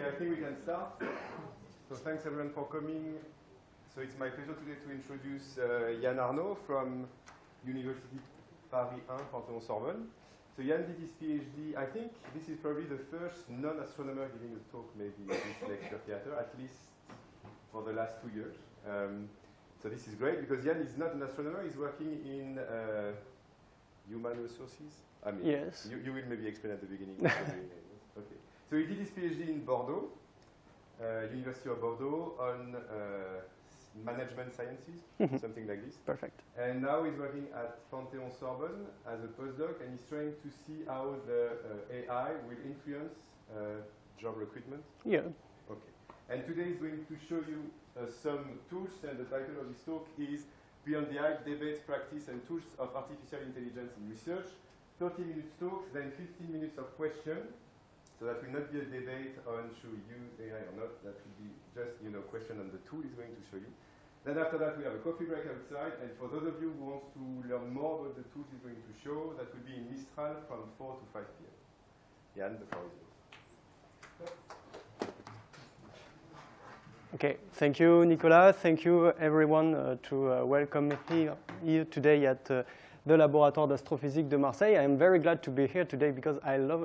I think we can start. So thanks everyone for coming. So it's my pleasure today to introduce Yann Arnaud from University Paris 1, Panthéon-Sorbonne. So Yann did his PhD. I think this is probably the first non-astronomer giving a talk maybe in this lecture theater, at least for the last 2 years. So this is great because Yann is not an astronomer. He's working in human resources. I mean, yes. You will maybe explain at the beginning. Okay. So he did his PhD in Bordeaux, University of Bordeaux, on management sciences, something like this. Perfect. And now he's working at Panthéon-Sorbonne as a postdoc, and he's trying to see how the AI will influence job recruitment. Yeah. Okay. And today he's going to show you some tools, and the title of his talk is Beyond the Hype, Debates, Practice, and Tools of Artificial Intelligence in Research. 30 minutes talk, then 15 minutes of questions. So that will not be a debate on should we use AI or not. That will be just, question on the tool he's going to show you. Then after that, we have a coffee break outside. And for those of you who want to learn more about the tools he's going to show, that will be in Mistral from 4 to 5 p.m. Yann, the floor is yours. Okay, thank you, Nicolas. Thank you, everyone, to welcome me here today at the Laboratoire d'Astrophysique de Marseille. I am very glad to be here today because I love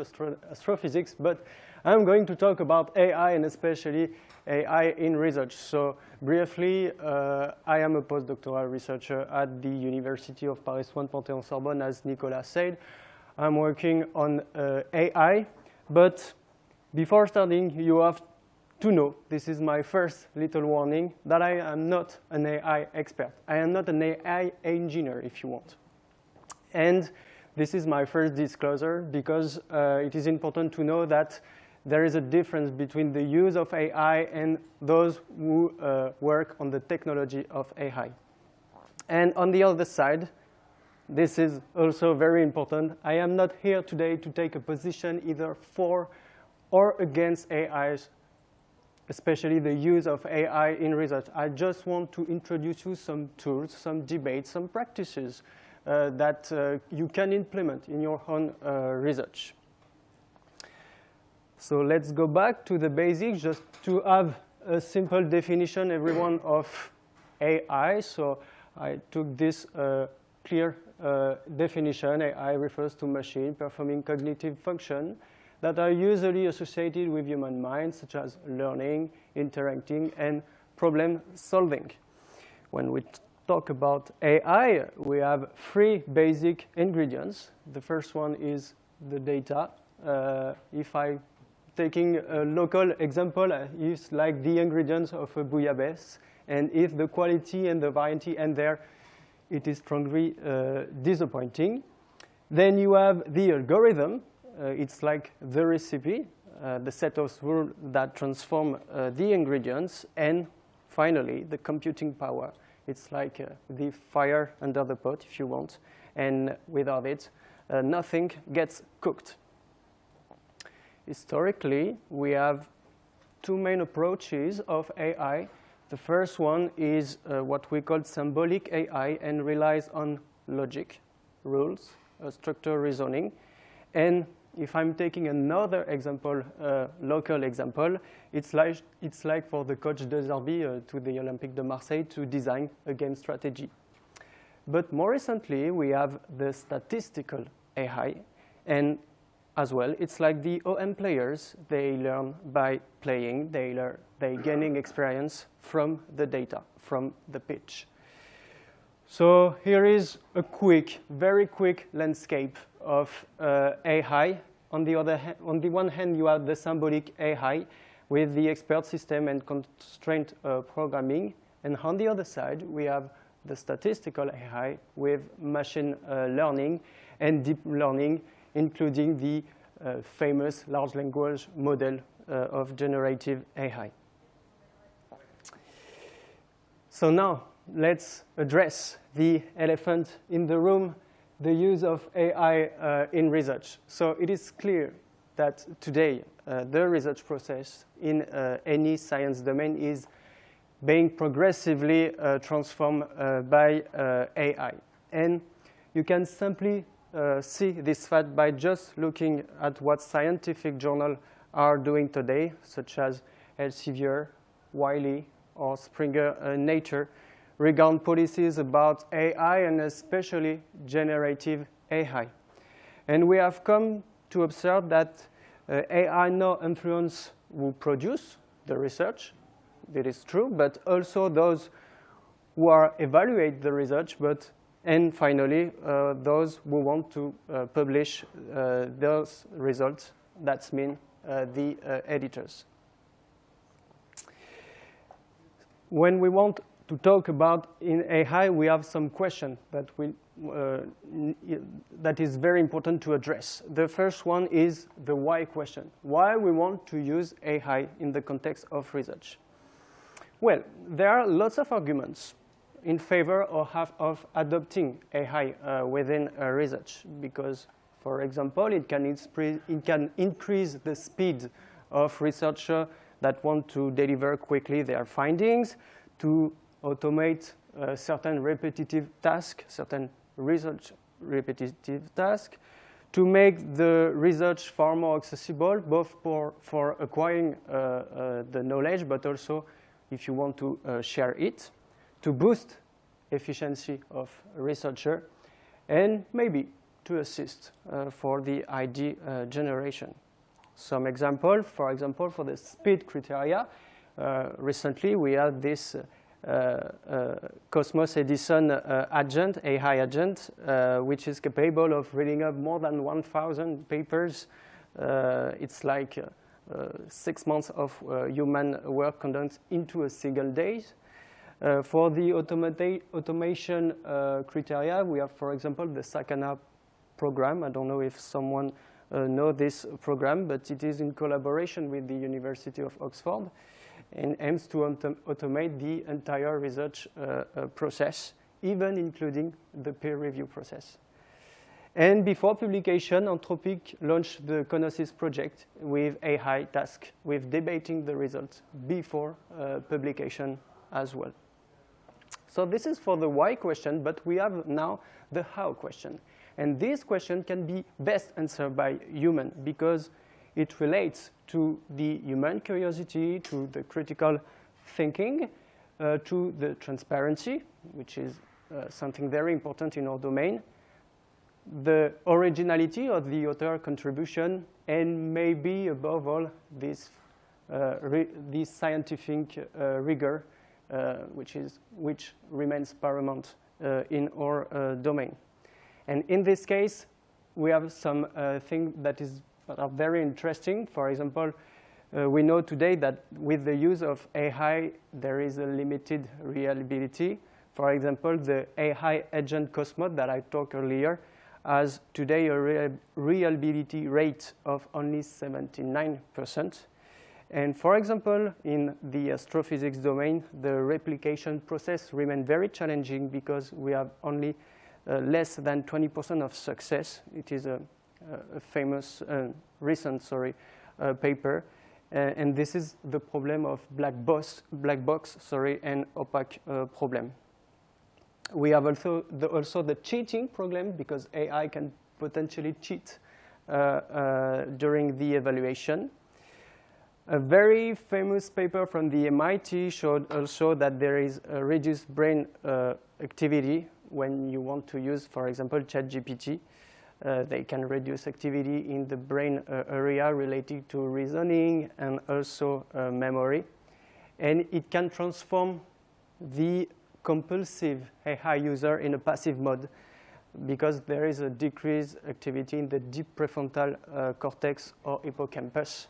astrophysics, but I'm going to talk about AI and especially AI in research. So briefly, I am a postdoctoral researcher at the University of Paris 1 Panthéon-Sorbonne, as Nicolas said. I'm working on AI, but before starting, you have to know, this is my first little warning, that I am not an AI expert. I am not an AI engineer, if you want. And this is my first disclosure because it is important to know that there is a difference between the use of AI and those who work on the technology of AI. And on the other side, this is also very important. I am not here today to take a position either for or against AIs, especially the use of AI in research. I just want to introduce you some tools, some debates, some practices that you can implement in your own research. So let's go back to the basics just to have a simple definition, everyone, of AI. So I took this clear definition. AI refers to machine performing cognitive function that are usually associated with human minds, such as learning, interacting, and problem solving. When we talk about AI, we have 3 basic ingredients. The first one is the data. If I'm taking a local example, it's like the ingredients of a bouillabaisse. And if the quality and the variety end there, it is strongly disappointing. Then you have the algorithm. It's like the recipe, the set of rules that transform the ingredients. And finally, the computing power. It's like the fire under the pot, if you want. And without it, nothing gets cooked. Historically, we have 2 main approaches of AI. The first one is what we call symbolic AI and relies on logic, rules, structured reasoning. And if I'm taking another example, local example, it's like for the coach de Zerbi to the Olympique de Marseille to design a game strategy. But more recently, we have the statistical AI. And as well, it's like the OM players. They learn by playing. They're gaining experience from the data, from the pitch. So here is a very quick landscape of AI. On the one hand, you have the symbolic AI with the expert system and constraint programming. And on the other side, we have the statistical AI with machine learning and deep learning, including the famous large language model of generative AI. So now, let's address the elephant in the room, the use of AI in research. So it is clear that today the research process in any science domain is being progressively transformed by AI. And you can simply see this fact by just looking at what scientific journals are doing today, such as Elsevier, Wiley, or Springer Nature, regarding policies about AI and especially generative AI. And we have come to observe that AI now influence who produce the research. That is true, but also those who are evaluate the research, and finally, those who want to publish those results. That means the editors. When we want to talk about in AI, we have some questions that that is very important to address. The first one is the why question. Why we want to use AI in the context of research? Well, there are lots of arguments in favor of adopting AI within research because, for example, it can increase the speed of researchers that want to deliver quickly their findings, to automate certain repetitive tasks, certain research repetitive tasks, to make the research far more accessible, both for acquiring the knowledge, but also if you want to share it, to boost efficiency of researcher, and maybe to assist for the idea generation. Some example, for example, for the speed criteria, recently we had this Cosmos Edison agent, AI agent, which is capable of reading up more than 1,000 papers. It's like 6 months of human work conducted into a single day. For the automation criteria, we have, for example, the Sakana program. I don't know if someone knows this program, but it is in collaboration with the University of Oxford and aims to automate the entire research process, even including the peer review process. And before publication, Anthropic launched the Conosis project with AI task, with debating the results before publication as well. So this is for the why question, but we have now the how question. And this question can be best answered by human because it relates to the human curiosity, to the critical thinking, to the transparency, which is something very important in our domain, the originality of the author contribution, and maybe above all this scientific rigor, which remains paramount in our domain. And in this case, we have some things that are very interesting. For example, we know today that with the use of AI, there is a limited reliability. For example, the AI agent Cosmos that I talked earlier has today a reliability rate of only 79%. And for example, in the astrophysics domain, the replication process remains very challenging because we have only less than 20% of success. It is a famous, recent paper. And this is the problem of black box and opaque problem. We have also the cheating problem because AI can potentially cheat during the evaluation. A very famous paper from the MIT showed also that there is a reduced brain activity when you want to use, for example, ChatGPT. They can reduce activity in the brain area related to reasoning and also memory. And it can transform the compulsive AI user in a passive mode because there is a decreased activity in the deep prefrontal cortex or hippocampus.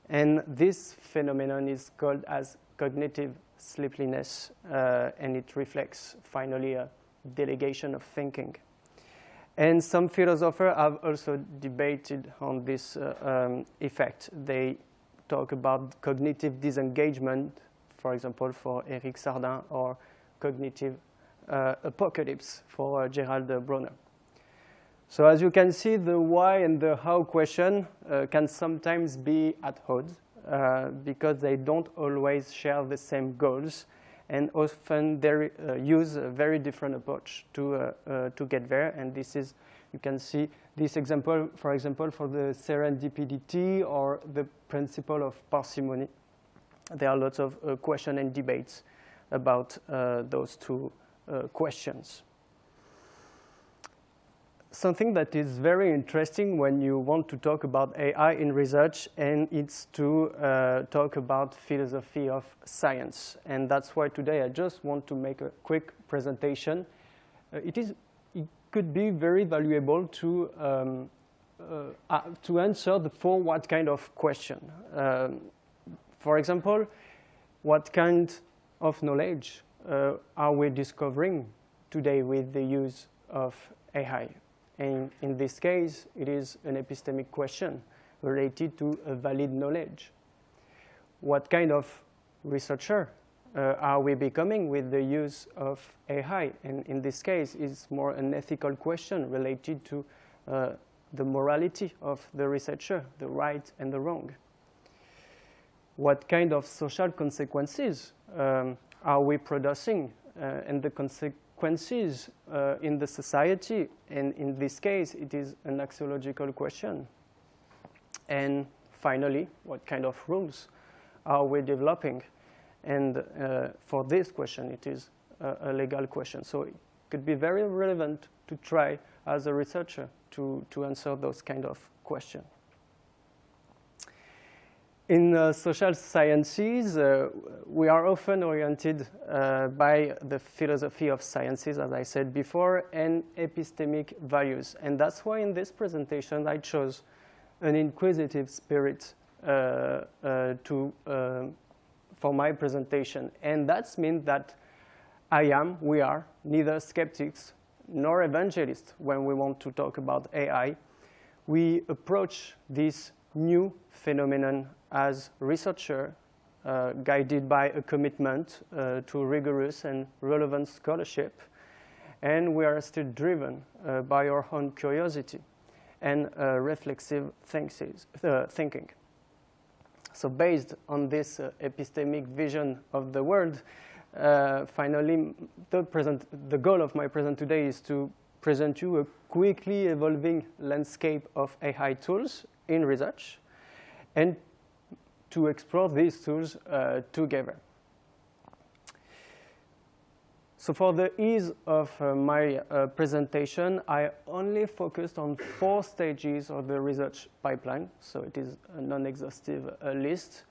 And this phenomenon is called as cognitive sleepiness, and it reflects finally a delegation of thinking. And some philosophers have also debated on this effect. They talk about cognitive disengagement, for example, for Eric Sardin, or cognitive apocalypse for Gerald Bronner. So as you can see, the why and the how question can sometimes be at odds because they don't always share the same goals, and often they use a very different approach to get there. And this is You can see this example, for example, for the serendipity or the principle of parsimony. There are lots of questions and debates about those two questions. Something that is very interesting when you want to talk about AI in research, and it's to talk about philosophy of science. And that's why today I just want to make a quick presentation. It could be very valuable to answer the for what kind of question. For example, what kind of knowledge are we discovering today with the use of AI? And in this case, it is an epistemic question related to a valid knowledge. What kind of researcher are we becoming with the use of AI? And in this case, it's more an ethical question related to the morality of the researcher, the right and the wrong. What kind of social consequences are we producing, and the consequences in the society? And in this case, it is an axiological question. And finally, what kind of rules are we developing? And for this question, it is a legal question. So it could be very relevant to try as a researcher to answer those kind of questions. In social sciences, we are often oriented by the philosophy of sciences, as I said before, and epistemic values. And that's why in this presentation I chose an inquisitive spirit for my presentation. And that means that we are neither skeptics nor evangelists when we want to talk about AI. We approach this new phenomenon as researcher, guided by a commitment to rigorous and relevant scholarship, and we are still driven by our own curiosity and reflexive thinking. So based on this epistemic vision of the world, finally, the goal of my present today is to present you a quickly evolving landscape of AI tools in research, and to explore these tools together. So for the ease of my presentation, I only focused on 4 stages of the research pipeline, so it is a non-exhaustive list.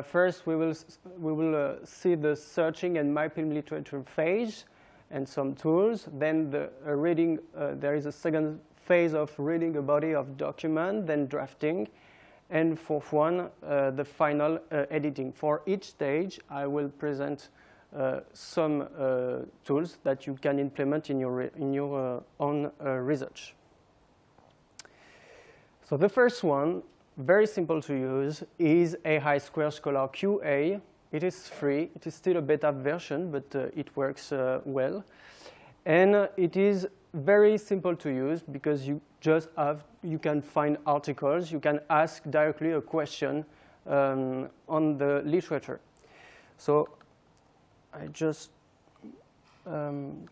First, we will see the searching and mapping literature phase and some tools. Then there is a second phase of reading a body of document, then drafting. And fourth one, the final editing. For each stage, I will present some tools that you can implement in your own research. So the first one, very simple to use, is AI Square Scholar QA. It is free. It is still a beta version, but it works well. And it is very simple to use because you can find articles, you can ask directly a question on the literature. So I just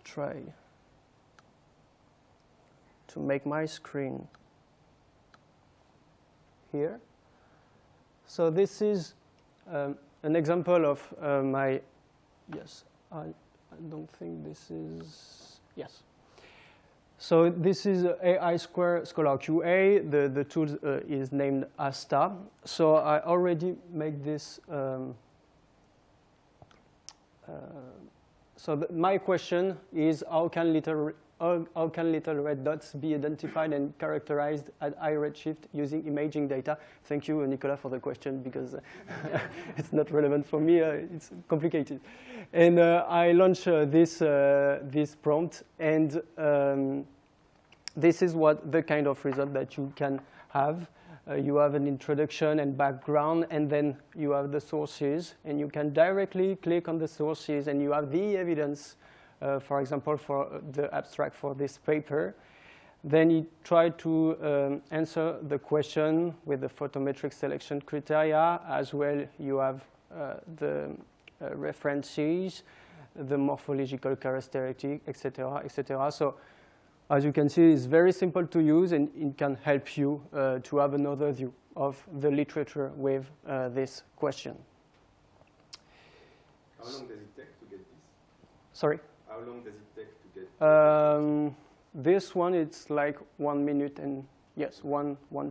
try to make my screen here. So this is an example of my, yes, I don't think this is, yes. So this is AI Square Scholar QA. The tool is named ASTA. So I already made this. My question is, how can little red dots be identified and characterized at high redshift using imaging data? Thank you, Nicolas, for the question, because it's not relevant for me. It's complicated. And I launched this prompt, and this is what the kind of result that you can have. You have an introduction and background, and then you have the sources, and you can directly click on the sources, and you have the evidence, for example, for the abstract for this paper. Then you try to answer the question with the photometric selection criteria. As well, you have the references, the morphological characteristics, etc., etc. So As you can see, it's very simple to use, and it can help you to have another view of the literature with this question. How long does it take to get this? Sorry? How long does it take to get this one, it's like 1 minute, and yes, from 1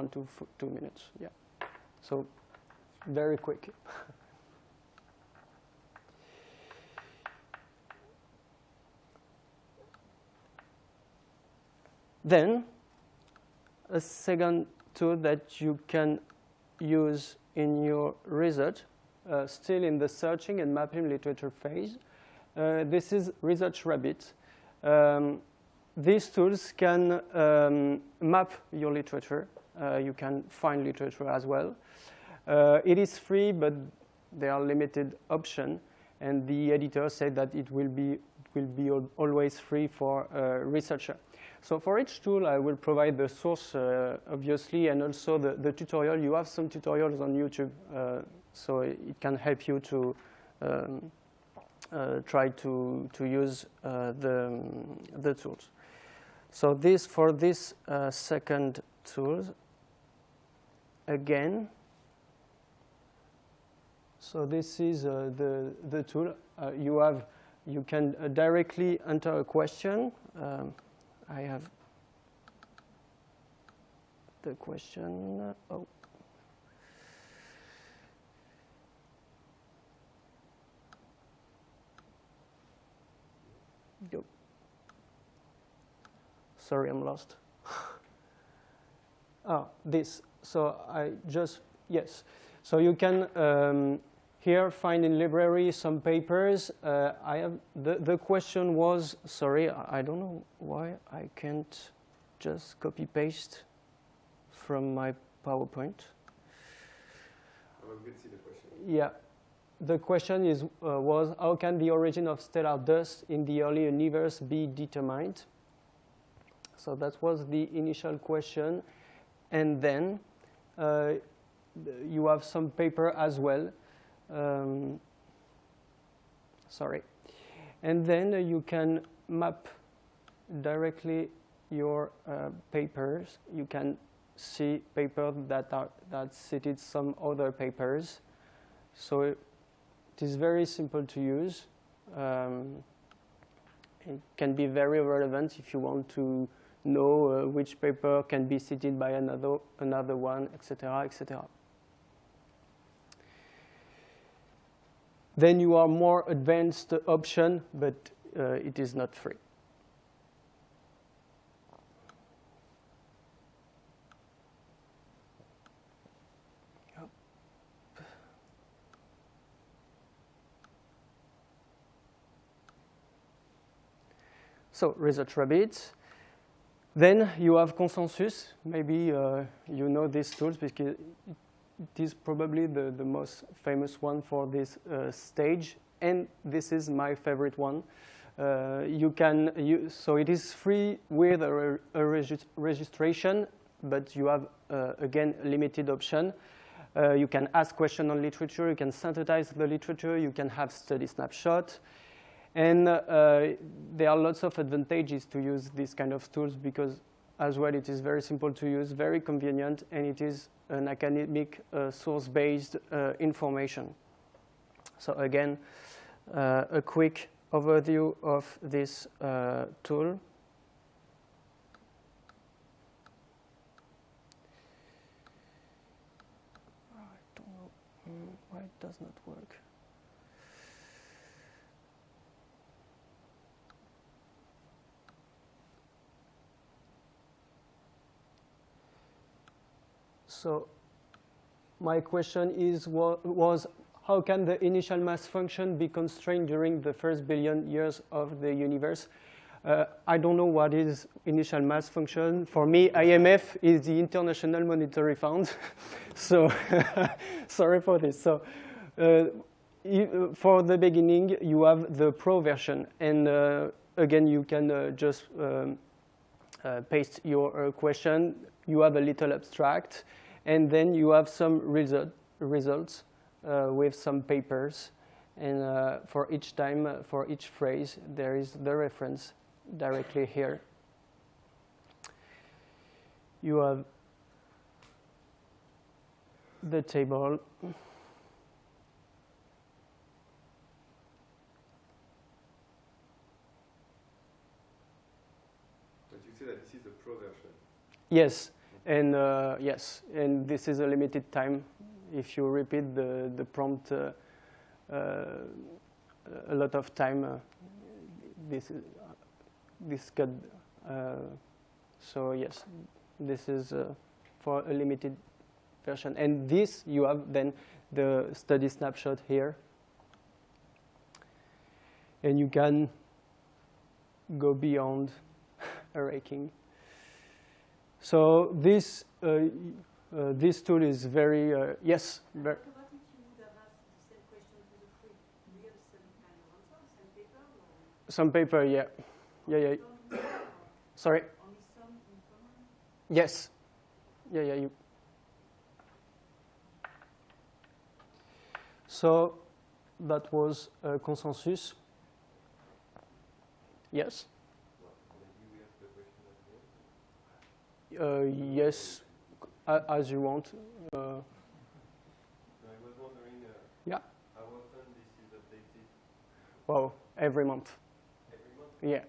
to 2 minutes. Yeah, so very quick. Then, a second tool that you can use in your research, still in the searching and mapping literature phase. This is Research Rabbit. These tools can map your literature. You can find literature as well. It is free, but there are limited options, and the editor said that it will be always free for researcher. So for each tool, I will provide the source, obviously, and also the tutorial. You have some tutorials on YouTube, so it can help you to try to use the tools. So for this second tool, again, so this is the tool. You can directly enter a question. I have the question. Oh. Go. Sorry, I'm lost. This. So yes. So you can here find in library some papers. I have the question was, sorry, I don't know why I can't just copy paste from my PowerPoint. We can see the question. Yeah, the question was how can the origin of stellar dust in the early universe be determined? So that was the initial question, and then you have some paper as well. Sorry. And then you can map directly your papers. You can see papers that cited some other papers. So it is very simple to use. It can be very relevant if you want to know which paper can be cited by another one, etc., etc. Then you are more advanced option, but it is not free. So Research Rabbit. Then you have Consensus. Maybe you know these tools because it is probably the most famous one for this stage, and this is my favorite one. So it is free with a registration, but you have again limited option. You can ask questions on literature. You can synthesize the literature. You can have study snapshot, and there are lots of advantages to use these kind of tools because, as well, it is very simple to use, very convenient, and it is an academic source-based information. So again, a quick overview of this tool. I don't know why it does not work. So my question was how can the initial mass function be constrained during the first billion years of the universe? I don't know what is initial mass function. For me, IMF is the International Monetary Fund. So sorry for this. So for the beginning, you have the pro version. And again, you can just paste your question. You have a little abstract. And then you have some results with some papers. And for each time, for each phrase, there is the reference directly here you have the table. But you say that this is the pro version. Yes, and yes, and this is a limited time. If you repeat the prompt a lot of time, this could. So yes, this is for a limited version. And this, you have then the study snapshot here. And you can go beyond a ranking. So this this tool is very, yes. What if you would have asked the same question to the free? Do you have the same kind of answer, same paper? Or Some paper, yeah. Yeah. Sorry? only some in common? Yes. Yeah. So that was a consensus. Yes. Yes, as you want. I was wondering Yeah. how often this is updated. Well, every month. Every month? Yeah,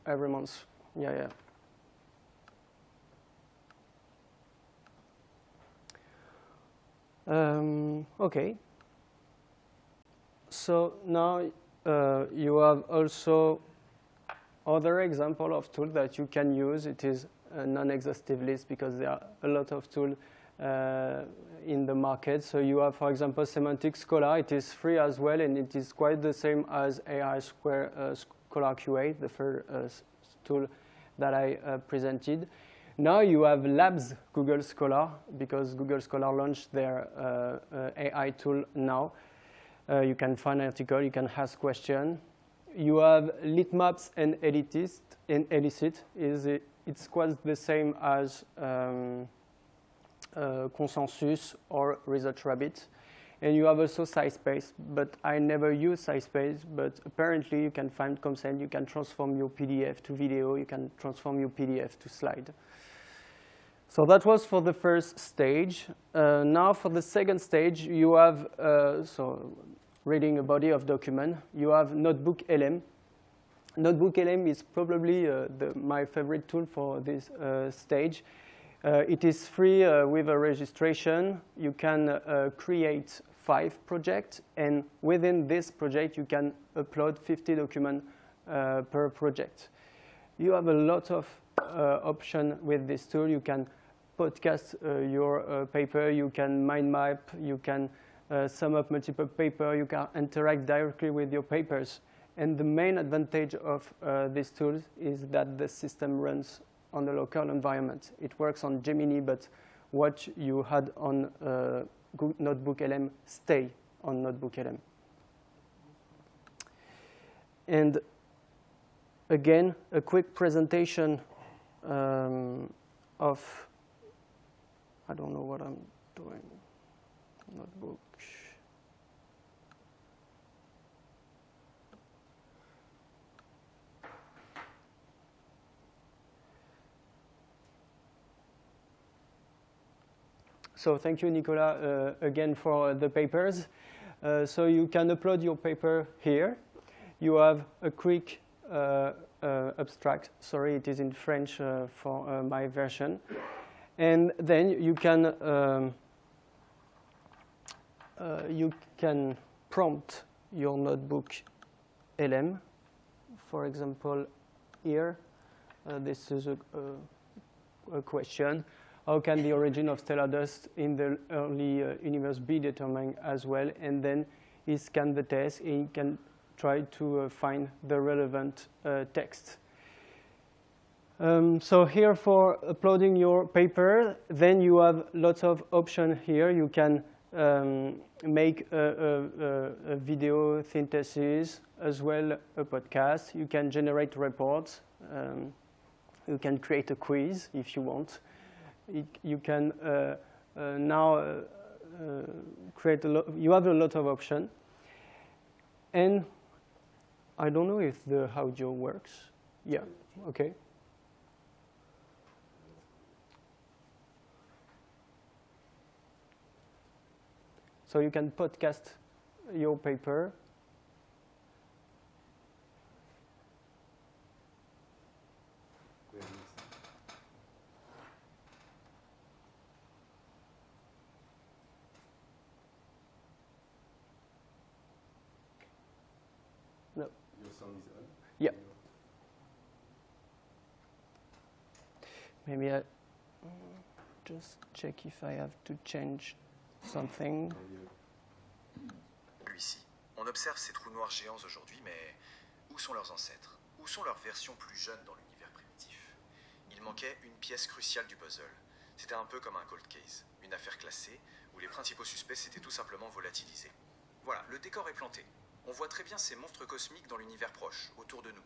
every month. Yeah. Okay. So now you have also other example of tool that you can use. It is a non-exhaustive list because there are a lot of tools in the market. So you have, for example, Semantic Scholar. It is free as well, and it is quite the same as AI Scholar QA, the first tool that I presented. Now you have Labs Google Scholar, because Google Scholar launched their AI tool now. You can find an article, you can ask questions. You have Litmaps and Elicit. It's quite the same as Consensus or ResearchRabbit. And you have also SciSpace, but I never use SciSpace, but apparently you can find consent, you can transform your PDF to video, you can transform your PDF to slide. So that was for the first stage. Now for the second stage, you have, so reading a body of document, you have Notebook LM. Notebook LM is probably my favorite tool for this stage. It is free with a registration. You can create 5 projects, and within this project, you can upload 50 documents per project. You have a lot of options with this tool. You can podcast your paper, you can mind map, you can sum up multiple papers, you can interact directly with your papers. And the main advantage of this tool is that the system runs on the local environment. It works on Gemini, but what you had on Notebook LM stay on Notebook LM. And again, a quick presentation of, I don't know what I'm doing, Notebook. So thank you, Nicolas, again for the papers. So you can upload your paper here. You have a quick abstract. Sorry, it is in French for my version. And then you can prompt your Notebook LM. For example, here, this is a question. How can the origin of stellar dust in the early universe be determined as well? And then he scans the text and he can try to find the relevant text. So here for uploading your paper, then you have lots of options here. You can make a video synthesis, as well a podcast. You can generate reports. You can create a quiz if you want. You can now create you have a lot of options. And I don't know if the audio works. Yeah, okay. So you can podcast your paper. No. Your sound is on? Yeah. Maybe I just check if I have to change something. Ici, on observe ces trous noirs géants aujourd'hui, mais où sont leurs ancêtres? Où sont leurs versions plus jeunes dans l'univers primitif? Il manquait une pièce cruciale du puzzle. C'était un peu comme un cold case, une affaire classée où les principaux suspects s'étaient tout simplement volatilisés. Voilà, le décor est planté. On voit très bien ces monstres cosmiques dans l'univers proche, autour de nous.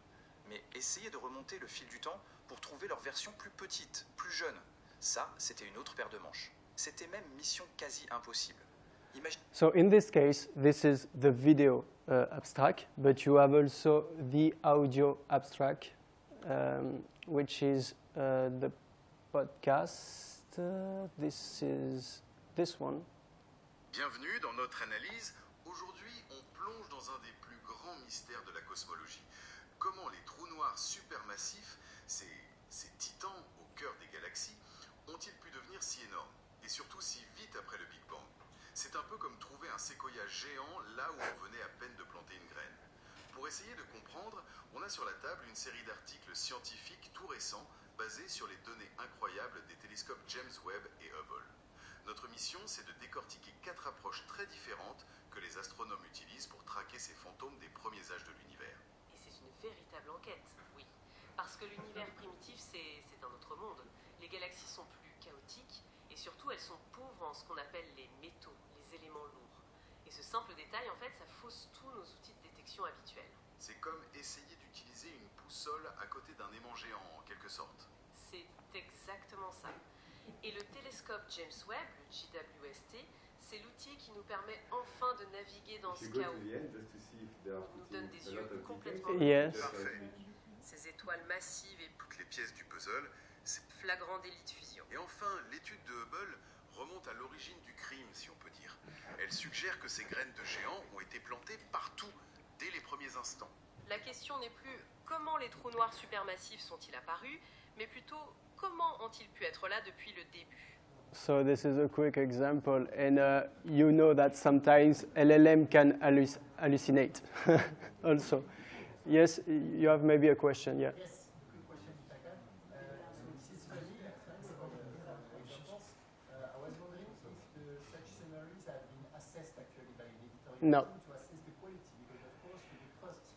Mais essayez de remonter le fil du temps pour trouver leur version plus petite, plus jeune. Ça, c'était une autre paire de manches. C'était même mission quasi impossible. So in this case, this is the video abstract, but you have also the audio abstract, which is the podcast. This is this one. Bienvenue dans notre analyse. Aujourd'hui, on plonge dans un des plus grands mystères de la cosmologie. Comment les trous noirs supermassifs, ces titans au cœur des galaxies, ont-ils pu devenir si énormes, et surtout si vite après le Big Bang? C'est un peu comme trouver un séquoia géant là où on venait à peine de planter une graine. Pour essayer de comprendre, on a sur la table une série d'articles scientifiques tout récents basés sur les données incroyables des télescopes James Webb et Hubble. Notre mission, c'est de décortiquer 4 approches très différentes que les astronomes utilisent pour traquer ces fantômes des premiers âges de l'univers. Et c'est une véritable enquête, oui. Parce que l'univers primitif, c'est un autre monde. Les galaxies sont plus chaotiques et surtout elles sont pauvres en ce qu'on appelle les métaux, les éléments lourds. Et ce simple détail, en fait, ça fausse tous nos outils de détection habituels. C'est comme essayer d'utiliser une boussole à côté d'un aimant géant, en quelque sorte. C'est exactement ça. Et le télescope James Webb, le JWST, c'est l'outil qui nous permet enfin de naviguer dans ce chaos. On nous donne des yeux complètement Yes. Parfait. Ces étoiles massives et Toutes les pièces du puzzle, c'est... flagrants délits de fusion. Et enfin, l'étude de Hubble remonte à l'origine du crime, si on peut dire. Elle suggère que ces graines de géants ont été plantées partout, dès les premiers instants. La question n'est plus comment les trous noirs supermassifs sont-ils apparus, mais plutôt comment ont-ils pu être là depuis le début. So this is a quick example, and you know that sometimes LLM can hallucinate also. Yes, you have maybe a question, yeah. Yes, quick question if I can. So this is funny, thanks for the response. I was wondering if such summaries have been assessed actually by the editorial No. team to assess the quality, because of course with the cost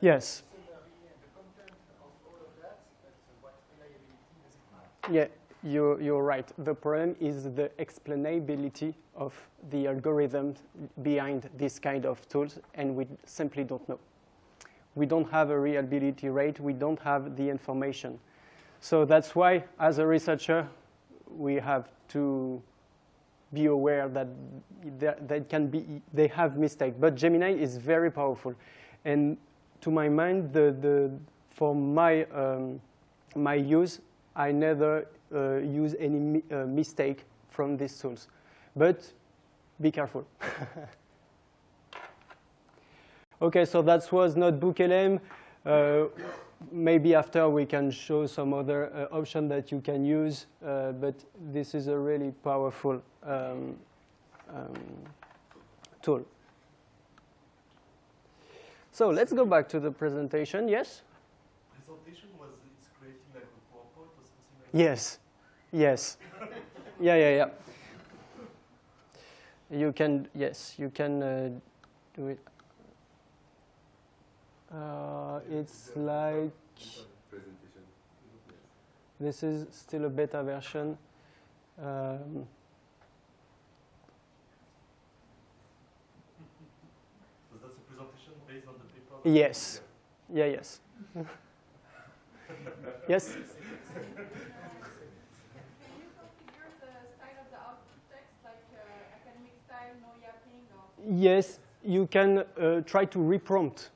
Yes. summary and the content of all of that, but what reliability does it have? Yeah, you're right. The problem is the explainability of the algorithms behind this kind of tools, and we simply don't know. We don't have a reliability rate. We don't have the information. So that's why, as a researcher, we have to be aware that they have mistakes. But Gemini is very powerful, and to my mind, for my use, I never use any mistake from these tools. But be careful. Okay, so that was Notebook LM. Maybe after we can show some other option that you can use, but this is a really powerful tool. So let's go back to the presentation. Yes? Presentation was it's creating like a PowerPoint or something like Yes. Yes. Yeah. You can, yes, you can do it. It's like, Presentation. this is still a beta version. So that's a presentation based on the paper? Yes. Yeah, yes. Yes? Can you configure the style of the output text, like academic style, no yapping, or? Yes, you can try to reprompt,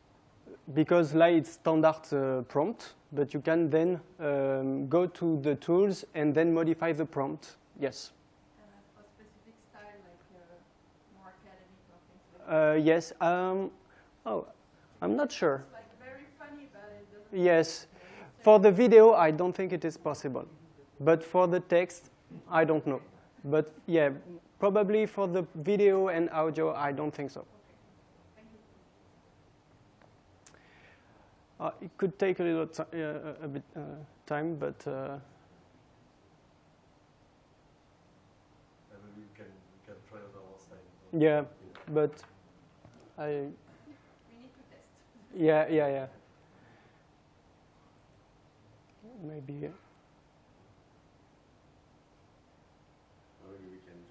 because like it's standard prompt, but you can then go to the tools and then modify the prompt. Yes. And a specific style, like more academic Yes. Oh, I'm not sure. It's like very funny, but it doesn't. Yes. For the video, I don't think it is possible. But for the text, I don't know. But yeah, probably for the video and audio, I don't think so. It could take a little a bit time, but Maybe we can try it our side. yeah, but I. We need to test. Yeah. Maybe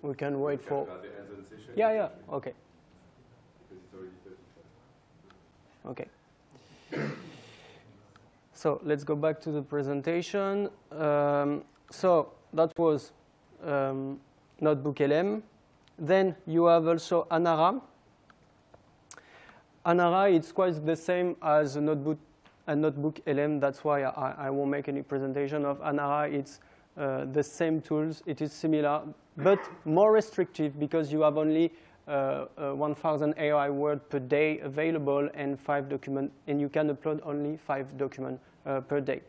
we can wait for. The hands-on session. Yeah. Okay. Because it's already 35. Okay. So let's go back to the presentation. So that was Notebook LM. Then you have also Anara. Anara, it's quite the same as a Notebook LM. That's why I won't make any presentation of Anara. It's the same tools. It is similar, but more restrictive because you have only 1,000 AI words per day available and 5 documents, and you can upload only 5 documents per day.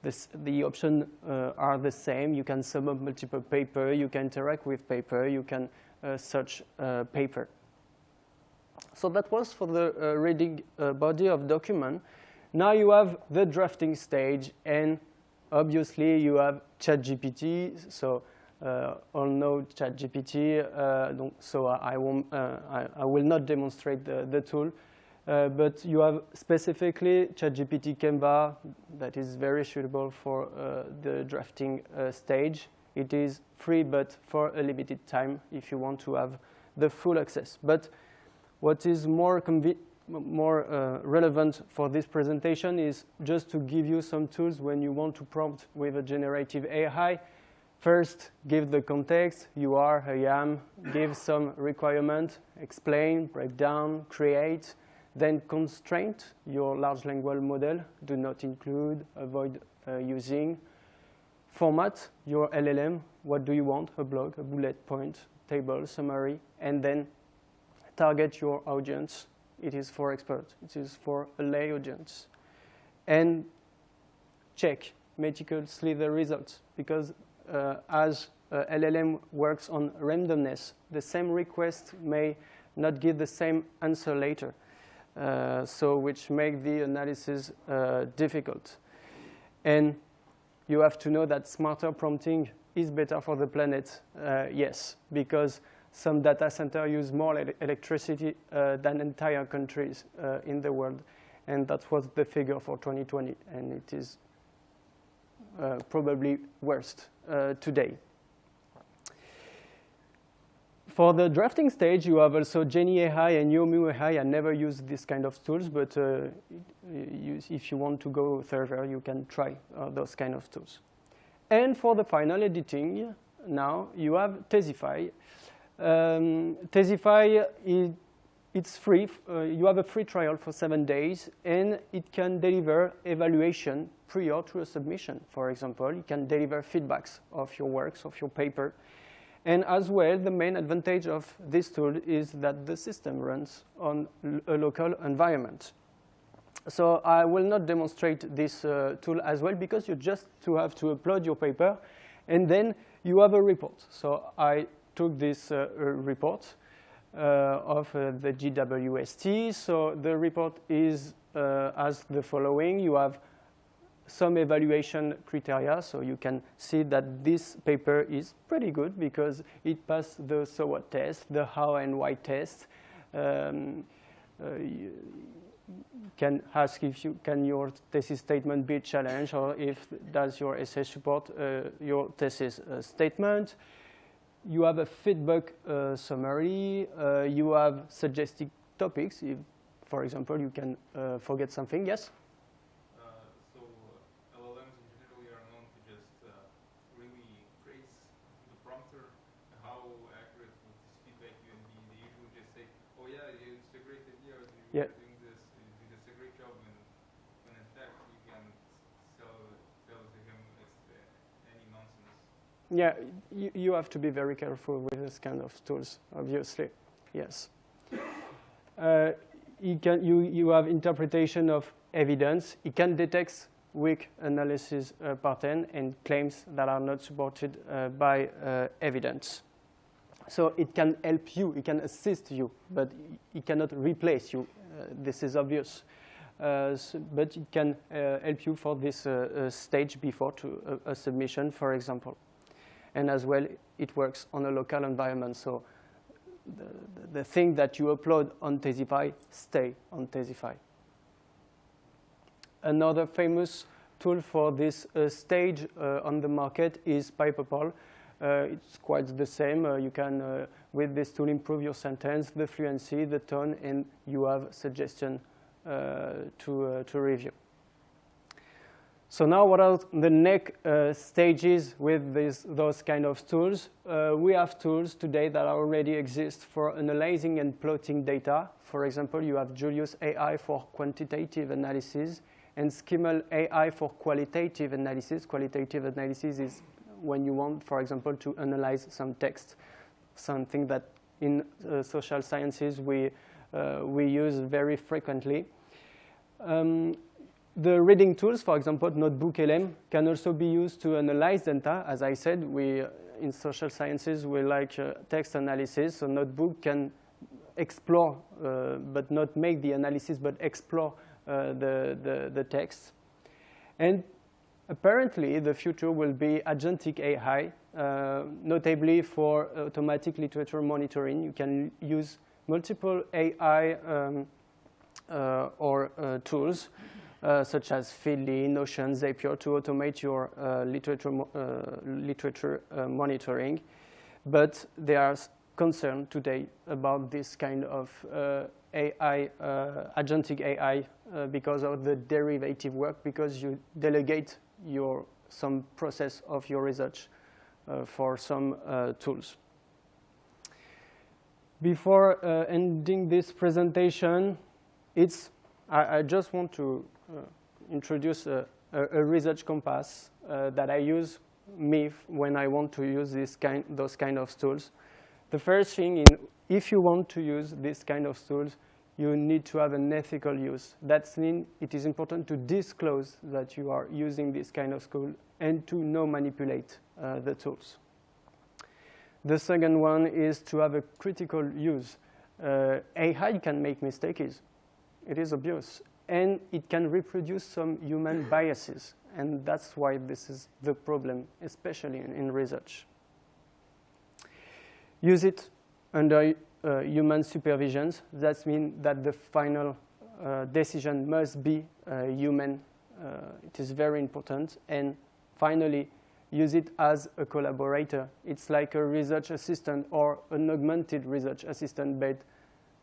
The options are the same. You can sum up multiple paper. You can interact with paper. You can search paper. So that was for the reading body of document. Now you have the drafting stage, and obviously you have ChatGPT. So all know ChatGPT. So I will not demonstrate the tool. But you have specifically ChatGPT Canva that is very suitable for the drafting stage. It is free, but for a limited time if you want to have the full access. But what is more relevant for this presentation is just to give you some tools when you want to prompt with a generative AI. First, give the context, you are, I am, give some requirement, explain, break down, create. Then constraint, your large language model, do not include, avoid using. Format, your LLM, what do you want, a blog, a bullet point, table, summary, and then target your audience. It is for experts, it is for a lay audience. And check meticulously the results, because as LLM works on randomness, the same request may not give the same answer later. So which make the analysis difficult. And you have to know that smarter prompting is better for the planet, yes, because some data centers use more electricity than entire countries in the world. And that was the figure for 2020, and it is probably worst today. For the drafting stage, you have also Genie AI and Yomu AI. I never use this kind of tools, but if you want to go further, you can try those kind of tools. And for the final editing, now you have Tesify. Tesify, it's free. You have a free trial for 7 days, and it can deliver evaluation prior to a submission. For example, it can deliver feedbacks of your works, of your paper. And as well, the main advantage of this tool is that the system runs on a local environment. So I will not demonstrate this tool as well, because you just have to upload your paper, and then you have a report. So I took this report of the GWST. So the report is as the following. You have some evaluation criteria, so you can see that this paper is pretty good because it passed the so what test, the how and why test. You can ask if can your thesis statement be challenged, or if does your essay support your thesis statement. You have a feedback summary. You have suggested topics. If, for example, you can forget something. Yes? Yeah. Doing this, you did a great job, when in fact you can tell to him it's any nonsense. Yeah, you have to be very careful with this kind of tools, obviously. Yes. you have interpretation of evidence. It can detect weak analysis pattern and claims that are not supported by evidence. So it can help you, it can assist you, but it cannot replace you. This is obvious. But it can help you for this stage before to a submission, for example. And as well, it works on a local environment. So the thing that you upload on Tesify stay on Tesify. Another famous tool for this stage on the market is Pipopol. It's quite the same. You can, with this tool, improve your sentence, the fluency, the tone, and you have suggestion to review. So now what are the next stages with those kind of tools? We have tools today that already exist for analyzing and plotting data. For example, you have Julius AI for quantitative analysis and Skimmel AI for qualitative analysis. Qualitative analysis is when you want, for example, to analyze some text, something that in social sciences we use very frequently. The reading tools, for example, Notebook LM, can also be used to analyze data. As I said, in social sciences, we like text analysis. So Notebook can explore, but not make the analysis, but explore the text. And apparently, the future will be agentic AI, notably for automatic literature monitoring. You can use multiple AI tools, such as Feedly, Notion, Zapier, to automate your literature monitoring. But there are concerns today about this kind of AI, agentic AI, because of the derivative work, because you delegate some process of your research for some tools. Before ending this presentation, I just want to introduce a research compass that I use when I want to use those kind of tools. The first thing, if you want to use this kind of tools, you need to have an ethical use. That means it is important to disclose that you are using this kind of tool and to not manipulate the tools. The second one is to have a critical use. AI can make mistakes. It is obvious. And it can reproduce some human biases. And that's why this is the problem, especially in research. Use it under human supervisions. That means that the final decision must be human. It is very important. And finally, use it as a collaborator. It's like a research assistant or an augmented research assistant, but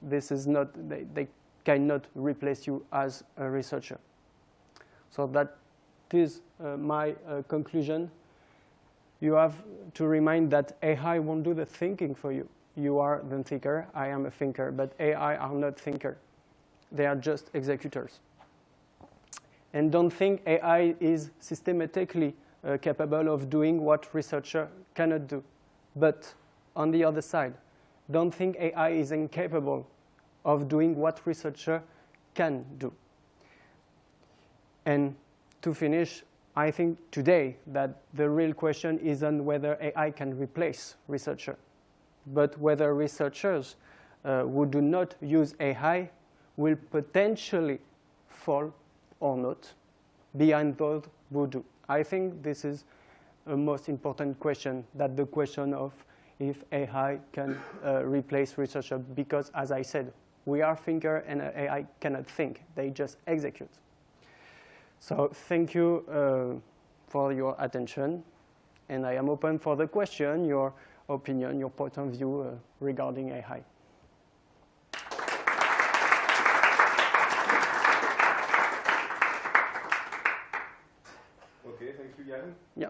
this is not, they cannot replace you as a researcher. So that is my conclusion. You have to remind that AI won't do the thinking for you. You are the thinker, I am a thinker, but AI are not thinkers. They are just executors. And don't think AI is systematically capable of doing what researcher cannot do. But on the other side, don't think AI is incapable of doing what researcher can do. And to finish, I think today that the real question isn't whether AI can replace researcher, but whether researchers who do not use AI will potentially fall or not behind those who do. I think this is a most important question, that the question of if AI can replace researcher, because as I said, we are thinkers and AI cannot think, they just execute. So thank you for your attention, and I am open for the question, your opinion, your point of view regarding AI. Okay, thank you, Yann. Yeah.